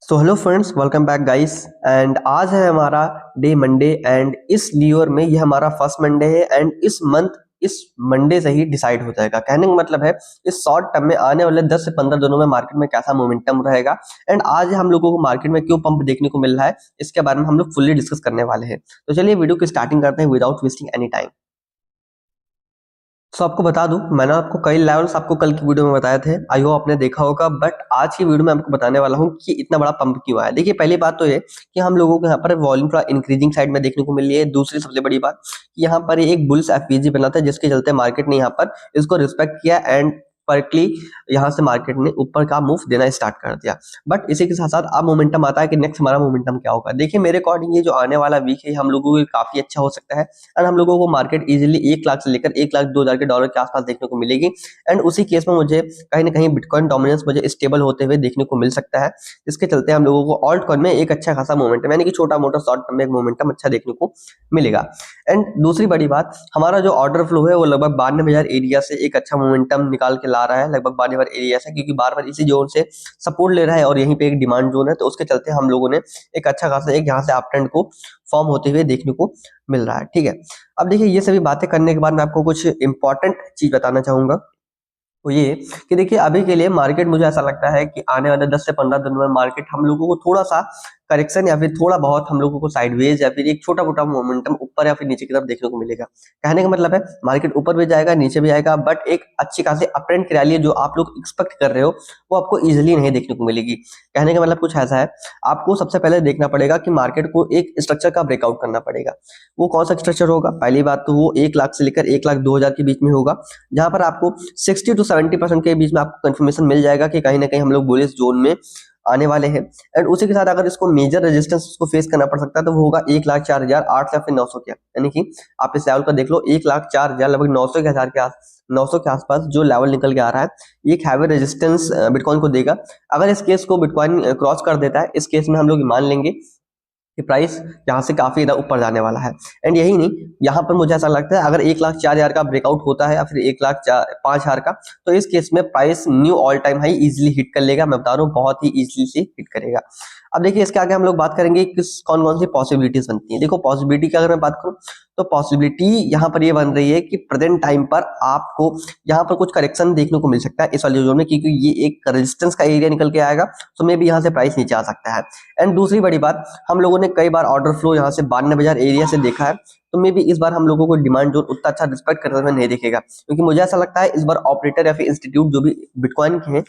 So hello friends, welcome back guys. And आज है हमारा डे मंडे एंड इस लीवर में ये हमारा फर्स्ट मंडे है एंड इस मंथ इस मंडे से ही डिसाइड हो जाएगा। कहने का मतलब है इस शॉर्ट टर्म में आने वाले 10 से 15 दिनों में मार्केट में कैसा मोमेंटम रहेगा एंड आज हम लोगों को मार्केट में क्यों पंप देखने को मिल रहा है, इसके बारे में हम लोग फुल्ली डिस्कस करने वाले हैं। तो चलिए वीडियो की स्टार्टिंग करते हैं विदाउट वेस्टिंग एनी टाइम। सो आपको बता दूं, मैंने आपको कई लेवल्स आपको कल की वीडियो में बताए थे, आई होप आपने देखा होगा। बट आज की वीडियो में आपको बताने वाला हूं कि इतना बड़ा पंप क्यों आया। देखिए, पहली बात तो ये कि हम लोगों को यहाँ पर वॉल्यूम थोड़ा इंक्रीजिंग साइड में देखने को मिल रही है। दूसरी सबसे बड़ी बात कि यहाँ पर एक बुल्स एफपीजी बना था जिसके चलते मार्केट ने यहाँ पर इसको रिस्पेक्ट किया एंड पर्कली यहाँ से मार्केट ने ऊपर का मूव देना स्टार्ट कर दिया। बट इसी के साथ साथ अब मोमेंटम आता है कि नेक्स्ट हमारा मोमेंटम क्या होगा। देखिए, मेरे अकॉर्डिंग ये जो आने वाला वीक है हम लोगों को काफी अच्छा हो सकता है एंड हम लोगों को मार्केट इजीली 1 लाख से लेकर 1,02,000 के डॉलर के आसपास देखने को मिलेगी। एंड उसी केस में मुझे कहीं ना कहीं बिटकॉइन डोमिनेंस मुझे स्टेबल होते हुए देखने को मिल सकता है, जिसके चलते हम लोगों को ऑल्ट कॉइन में एक अच्छा खासा मोमेंटम यानी कि छोटा मोटा शॉर्ट टर्म में एक मोमेंटम अच्छा देखने को मिलेगा। एंड दूसरी बड़ी बात, हमारा जो ऑर्डर फ्लो है वो लगभग 92,000 एरिया से एक अच्छा मोमेंटम निकाल के ला रहा है, लगभग 92,000 एरिया से, क्योंकि बार बार इसी जोन से सपोर्ट ले रहा है और यहीं पे एक डिमांड जोन है। तो उसके चलते हम लोगों ने एक अच्छा खासा एक यहाँ से अप ट्रेंड को फॉर्म होते हुए देखने को मिल रहा है। ठीक है, अब देखिए ये सभी बातें करने के बाद मैं आपको कुछ इंपॉर्टेंट चीज बताना चाहूंगा। तो ये कि देखिए, अभी के लिए मार्केट मुझे ऐसा लगता है कि आने वाले 10 से 15 दिनों में मार्केट हम लोगों को थोड़ा सा करेक्शन या फिर थोड़ा बहुत हम लोगों को साइडवेज या फिर एक छोटा मोटा मोमेंटम ऊपर या फिर नीचे की तरफ देखने को मिलेगा। कहने का मतलब है मार्केट ऊपर भी जाएगा नीचे भी आएगा, बट एक अच्छी खासी अप ट्रेंड की रैली जो आप लोग एक्सपेक्ट कर रहे हो वो आपको इजिली नहीं देखने को मिलेगी। कहने का मतलब कुछ ऐसा है, आपको सबसे पहले देखना पड़ेगा कि मार्केट को एक स्ट्रक्चर का ब्रेकआउट करना पड़ेगा। वो कौन सा स्ट्रक्चर होगा? पहली बात तो वो 1 लाख से लेकर 1,02,000 के बीच में होगा, जहां पर आपको 60 to 70% के बीच में आपको कंफर्मेशन मिल जाएगा कि कहीं ना कहीं हम लोग बुलिश जोन में आने वाले हैं। एंड उसी के साथ अगर इसको मेजर रेजिस्टेंस उसको फेस करना पड़ सकता है तो वो होगा 1,04,008 या फिर 900 के, यानी कि आप इस लेवल का देख लो 1,04,000 लगभग 900 के हजार के आस 900 के आसपास जो लेवल निकल के आ रहा है, ये एक हैवी रेजिस्टेंस बिटकॉइन को देगा। अगर इस केस को बिटकॉइन क्रॉस कर देता है, इस केस में हम लोग मान लेंगे कि प्राइस यहाँ से काफी ज्यादा ऊपर जाने वाला है। एंड यही नहीं, यहाँ पर मुझे ऐसा लगता है अगर 1,04,000 का ब्रेकआउट होता है या फिर 1,05,000 का, तो इस केस में price knew all time high easily hit कर लेगा। मैं बता रहा हूँ बहुत ही इजीली से हिट करेगा। अब देखिए, इसके आगे हम लोग बात करेंगे किस कौन कौन सी पॉसिबिलिटीज बनती है। देखो, पॉसिबिलिटी की अगर मैं बात करूँ तो पॉसिबिलिटी यहाँ पर ये बन रही है कि प्रेजेंट टाइम पर आपको यहाँ पर कुछ करेक्शन देखने को मिल सकता है इस वाले जोन में, क्योंकि ये एक रेजिस्टेंस का एरिया निकल के आएगा, तो मे भी यहाँ से प्राइस नीचे आ सकता है। एंड दूसरी बड़ी बात, हम लोगों ने कई बार ऑर्डर फ्लो यहाँ से 92,000 एरिया से देखा है, तो मे भी इस बार हम लोगों को डिमांड जोन उतना अच्छा रिस्पेक्ट करते हुए नहीं दिखेगा, क्योंकि मुझे ऐसा लगता है इस बार ऑपरेटर या फिर इंस्टीट्यूट जो भी बिटकॉइन के हैं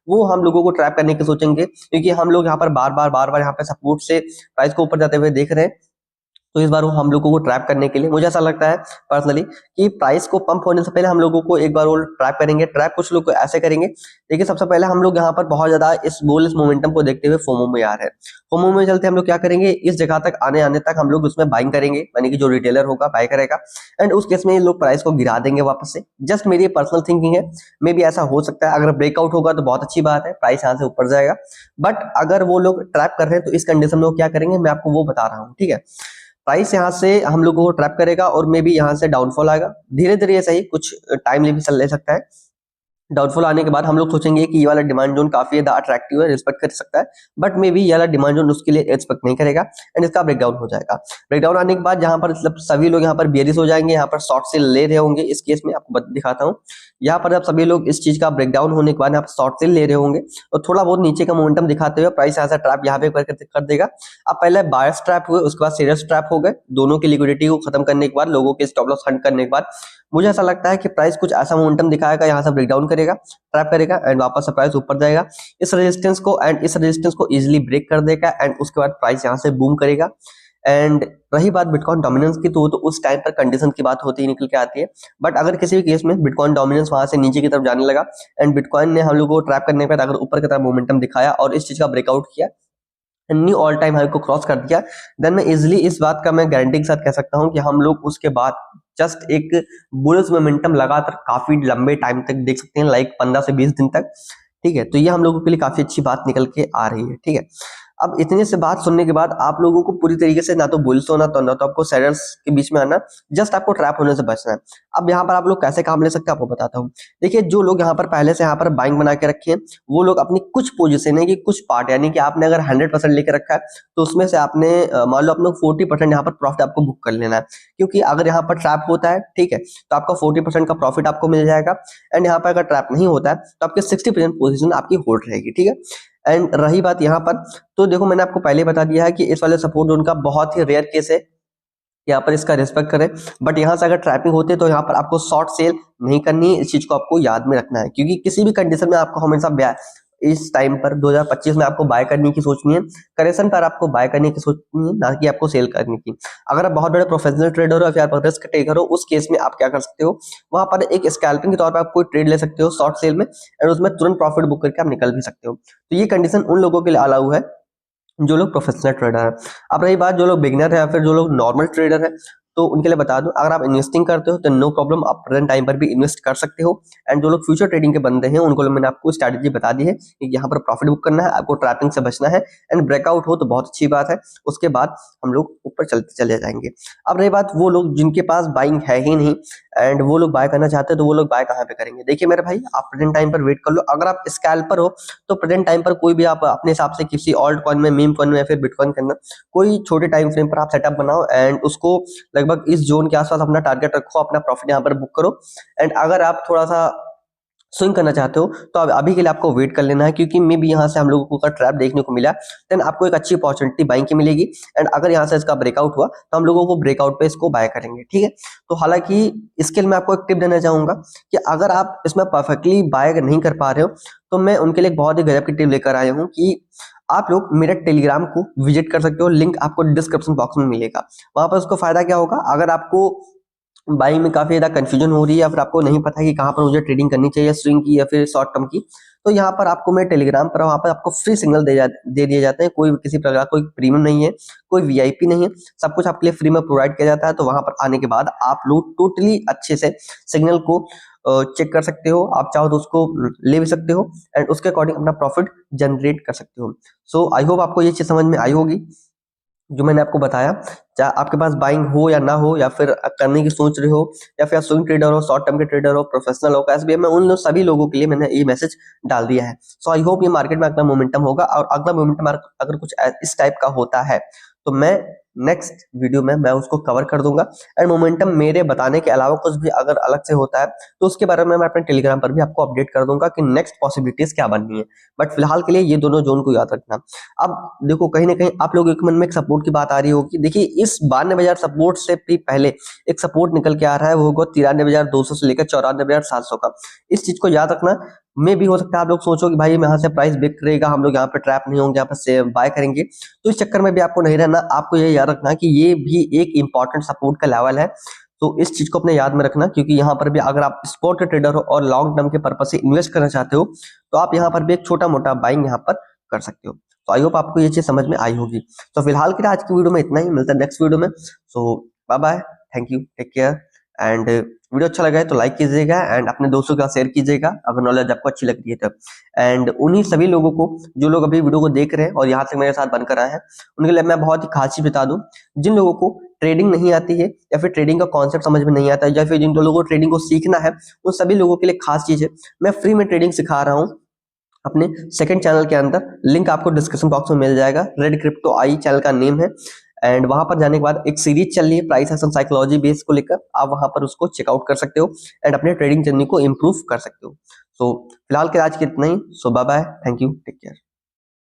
वो हम लोगों को ट्रैप करने की सोचेंगे, क्योंकि हम लोग यहाँ पर बार बार यहाँ पे सपोर्ट से प्राइस को ऊपर जाते हुए देख रहे हैं। तो इस बार वो हम लोगों को ट्रैप करने के लिए मुझे ऐसा लगता है पर्सनली कि प्राइस को पंप होने से पहले हम लोगों को एक बार वो ट्रैप करेंगे। ट्रैप कुछ लोग को ऐसे करेंगे, देखिए सबसे पहले हम लोग यहाँ पर बहुत ज्यादा इस बुलिश मोमेंटम को देखते हुए फोमो में आ रहे हैं। फोमो में चलते हम लोग क्या करेंगे, इस जगह तक आने तक हम लोग उसमें बाइंग करेंगे, यानी कि जो रिटेलर होगा बाय करेगा एंड उस केस में ये लोग प्राइस को गिरा देंगे वापस से। जस्ट मेरी पर्सनल थिंकिंग है, मे भी ऐसा हो सकता है। अगर ब्रेकआउट होगा तो बहुत अच्छी बात है, प्राइस यहाँ से ऊपर जाएगा। बट अगर वो लोग ट्रैप कर रहे हैं तो इस कंडीशन में वो क्या करेंगे मैं आपको वो बता रहा हूँ। ठीक है, प्राइस यहाँ से हम लोगों को ट्रैप करेगा और मे बी यहाँ से डाउनफॉल आएगा। धीरे धीरे ऐसा ही कुछ टाइम ले सकता है। डाउनफॉल आने के बाद हम लोग सोचेंगे कि ये वाला डिमांड जोन काफी ज्यादा अट्रैक्टिव है, रिस्पेक्ट कर सकता है, बट मे बी ये वाला डिमांड जोन उसके लिए एक्सपेक्ट नहीं करेगा एंड इसका ब्रेकडाउन हो जाएगा। ब्रेकडाउन आने के बाद जहां पर मतलब सभी लोग यहाँ पर बेरिश हो जाएंगे, यहाँ पर शॉर्ट सेल ले रहे होंगे। इस केस में आपको दिखाता हूँ, यहाँ पर जब सभी लोग इस चीज का ब्रेकडाउन होने के बाद यहाँ पर शॉर्ट सेल ले रहे होंगे और थोड़ा बहुत नीचे का मोमेंटम दिखाते हुए प्राइस यहाँ से ट्रैप यहाँ पे कर देगा। अब पहले बायर्स ट्रैप हुए, उसके बाद सेलर्स ट्रैप हो गए। दोनों की लिक्विडिटी को खत्म करने के बाद, लोगों के स्टॉप लॉस हंट करने के बाद, मुझे ऐसा लगता है कि प्राइस कुछ ऐसा मोमेंटम दिखाएगा, यहाँ से ब्रेकडाउन करेगा, ट्रैप करेगा एंड वापस से प्राइस ऊपर जाएगा इस रेजिस्टेंस को इजीली ब्रेक कर देगा एंड उसके बाद प्राइस यहाँ से बूम करेगा। एंड रही बात बिटकॉइन डोमिनेंस की, तो उस टाइम पर कंडीशन की बात होती है, निकल के आती है। बट अगर किसी भी केस में बिटकॉइन डोमिनेंस वहां से नीचे की तरफ जाने लगा एंड बिटकॉइन ने हम लोग को ट्रैप करने के बाद अगर ऊपर की तरफ मोमेंटम दिखाया और इस चीज का ब्रेकआउट किया, न्यू ऑल टाइम हाई को क्रॉस कर दिया, देन मैं इजिली इस बात का मैं गारंटी के साथ कह सकता हूं कि हम लोग उसके बाद जस्ट एक बुलिश मोमेंटम लगातार काफी लंबे टाइम तक देख सकते हैं, लाइक 15 से 20 दिन तक। ठीक है, तो ये हम लोगों के लिए काफी अच्छी बात निकल के आ रही है। ठीक है, अब इतने से बात सुनने के बाद आप लोगों को पूरी तरीके से ना तो बुल्स होना तो ना तो आपको सेलर्स के बीच में आना, जस्ट आपको ट्रैप होने से बचना है। अब यहाँ पर आप लोग कैसे काम ले सकते हैं आपको बताता हूँ। देखिए जो लोग यहाँ पर पहले से यहाँ पर बाइंग बना के रखे हैं, वो लोग अपनी कुछ पोजीशन है कि कुछ पार्ट, यानी कि आपने अगर 100% लेके रखा है तो उसमें से आपने मान लो अपने 40% यहाँ पर प्रॉफिट आपको बुक कर लेना है, क्योंकि अगर यहाँ पर ट्रैप होता है ठीक है तो आपका 40% का प्रॉफिट आपको मिल जाएगा। एंड यहाँ पर अगर ट्रैप नहीं होता है तो आपकी 60% पोजीशन आपकी होल्ड रहेगी, ठीक है। एंड रही बात यहाँ पर, तो देखो मैंने आपको पहले बता दिया है कि इस वाले सपोर्ट जोन का बहुत ही रेयर केस है, यहाँ पर इसका रिस्पेक्ट करें। बट यहाँ से अगर ट्रैपिंग होती है तो यहाँ पर आपको शॉर्ट सेल नहीं करनी है, इस चीज को आपको याद में रखना है, क्योंकि किसी भी कंडीशन में आपको हमेशा इस टाइम पर 2025 में आपको बाय करने की सोचनी है, करेक्शन पर आपको बाय करने की सोचनी है, ना कि आपको सेल करने की। अगर आप बहुत बड़े प्रोफेशनल ट्रेडर हो या फिर रिस्क टेकर हो, उस केस में आप क्या कर सकते हो, वहां पर एक स्कैल्पिंग के तौर पर आप कोई ट्रेड ले सकते हो शॉर्ट सेल में, और उसमें तुरंत प्रॉफिट बुक करके आप निकल भी सकते हो। तो ये कंडीशन उन लोगों के लिए अलाउ है जो लोग प्रोफेशनल ट्रेडर है। अब रही बात जो लोग बिगिनर है या फिर जो लोग नॉर्मल ट्रेडर है, तो उनके लिए बता दूं, अगर आप इन्वेस्टिंग करते हो तो नो प्रॉब्लम, आप प्रेजेंट टाइम पर भी इन्वेस्ट कर सकते हो। एंड जो लोग फ्यूचर ट्रेडिंग के बंदे हैं उनको मैंने आपको स्ट्रैटेजी बता दी है कि यहाँ पर प्रॉफिट बुक करना है, आपको ट्रैपिंग से बचना है, एंड ब्रेकआउट हो तो बहुत अच्छी बात है, उसके बाद हम लोग ऊपर चलते चले जाएंगे। अब रही बात वो लोग जिनके पास बाइंग है ही नहीं एंड वो लोग बाय करना चाहते हैं, तो वो लोग बाय कहाँ पे करेंगे। देखिए मेरे भाई, आप प्रेजेंट टाइम पर वेट कर लो। अगर आप स्कैल्पर हो तो प्रेजेंट टाइम पर कोई भी आप अपने हिसाब से किसी ऑल्ट कॉइन में, मीम कॉइन में या फिर बिटकॉइन के अंदर कोई छोटे टाइम फ्रेम पर आप सेटअप बनाओ एंड उसको लगभग इस जोन के आसपास अपना टारगेट रखो, अपना प्रॉफिट यहाँ पर बुक करो। एंड अगर आप थोड़ा सा स्विंग करना चाहते हो तो अभी के लिए आपको वेट कर लेना है, क्योंकि मे भी यहाँ से हम लोगों को ट्रैप देखने को मिला, देन आपको एक अच्छी अपॉर्चुनिटी बाइंग की मिलेगी। एंड अगर यहाँ से इसका ब्रेकआउट हुआ तो हम लोगों को ब्रेकआउट पे इसको बाय करेंगे, ठीक है। तो हालांकि इसके लिए मैं आपको एक टिप देना चाहूंगा कि अगर आप इसमें परफेक्टली बाय नहीं कर पा रहे हो तो मैं उनके लिए एक बहुत ही गजब की टिप लेकर आया हूँ कि आप लोग मेरे टेलीग्राम को विजिट कर सकते हो, लिंक आपको डिस्क्रिप्शन बॉक्स में मिलेगा। वहां पर उसको फायदा क्या होगा, अगर आपको बाइंग में काफी ज्यादा कंफ्यूजन हो रही है या फिर आपको नहीं पता कि कहाँ पर मुझे ट्रेडिंग करनी चाहिए, स्विंग की या फिर शॉर्ट टर्म की, तो यहाँ पर आपको मैं टेलीग्राम पर, वहां पर आपको फ्री सिग्नल दे दिए जाते हैं। कोई किसी प्रकार कोई प्रीमियम नहीं है, कोई वीआईपी नहीं है, सब कुछ आपके लिए फ्री में प्रोवाइड किया जाता है। तो वहां पर आने के बाद आप लोग टोटली अच्छे से सिग्नल को चेक कर सकते हो, आप चाहो तो उसको ले भी सकते हो एंड उसके अकॉर्डिंग अपना प्रॉफिट जनरेट कर सकते हो। सो आई होप आपको ये चीज समझ में आई होगी जो मैंने आपको बताया। चाहे आपके पास बाइंग हो या ना हो, या फिर करने की सोच रहे हो, या फिर स्विंग ट्रेडर हो, शॉर्ट टर्म के ट्रेडर हो, प्रोफेशनल हो, कैसे भी, मैं उन सभी लोगों के लिए मैंने ये मैसेज डाल दिया है। सो आई होप ये मार्केट में अगला मोमेंटम होगा, और अगला मोमेंटम अगर कुछ इस टाइप का होता है तो मैं नेक्स्ट वीडियो में मैं उसको कवर कर दूंगा। एंड मोमेंटम मेरे बताने के अलावा कुछ भी अगर अलग से होता है तो उसके बारे में मैं अपने टेलीग्राम पर भी आपको अपडेट कर दूंगा कि नेक्स्ट पॉसिबिलिटीज क्या बननी है। बट फिलहाल के लिए ये दोनों जोन को याद रखना। अब देखो कहीं ना कहीं आप लोगों के मन में एक सपोर्ट की बात आ रही होगी। देखिए इस 92,000 सपोर्ट से भी पहले एक सपोर्ट निकल के आ रहा है, वो होगा 93,200 से लेकर 94,700 का। इस चीज को याद रखना। में भी हो सकता है आप लोग सोचो कि भाई यहाँ से प्राइस ब्रेक करेगा, हम लोग यहाँ पे ट्रैप नहीं होंगे, यहाँ पे से बाय करेंगे, तो इस चक्कर में भी आपको नहीं रहना। आपको ये याद रखना कि ये भी एक इंपॉर्टेंट सपोर्ट का लेवल है। तो इस चीज को अपने याद में रखना, क्योंकि यहाँ पर भी अगर आप स्पॉट ट्रेडर हो और लॉन्ग टर्म के पर्पज से इन्वेस्ट करना चाहते हो तो आप यहाँ पर भी एक छोटा मोटा बाइंग यहाँ पर कर सकते हो। तो आई होप आपको ये चीज समझ में आई होगी। तो फिलहाल के लिए आज की वीडियो में इतना ही, मिलता है नेक्स्ट वीडियो में। So bye bye, thank you, take care. And video अच्छा लगा है तो लाइक कीजिएगा एंड अपने दोस्तों के साथ शेयर कीजिएगा अगर नॉलेज आपको अच्छी लग रही है तब। एंड उन्हीं सभी लोगों को जो लोग अभी वीडियो को देख रहे हैं और यहाँ तक मेरे साथ बनकर आए हैं, उनके लिए मैं बहुत ही खास चीज बता दूं। जिन लोगों को ट्रेडिंग नहीं आती है या फिर ट्रेडिंग का कॉन्सेप्ट समझ में नहीं आता है, या फिर जिन लोगों को ट्रेडिंग को सीखना है, उन सभी लोगों के लिए खास चीज है, मैं फ्री में ट्रेडिंग सिखा रहा हूँ अपने सेकंड चैनल के अंदर। लिंक आपको डिस्क्रिप्शन बॉक्स में मिल जाएगा, रेड क्रिप्टो आई चैनल का नेम है। एंड वहां पर जाने के बाद एक सीरीज चल रही है प्राइस एक्शन साइकोलॉजी बेस को लेकर, आप वहां पर उसको चेकआउट कर सकते हो एंड अपने ट्रेडिंग जर्नी को इंप्रूव कर सकते हो। सो फिलहाल के आज के इतना ही। So bye bye, thank you, take care.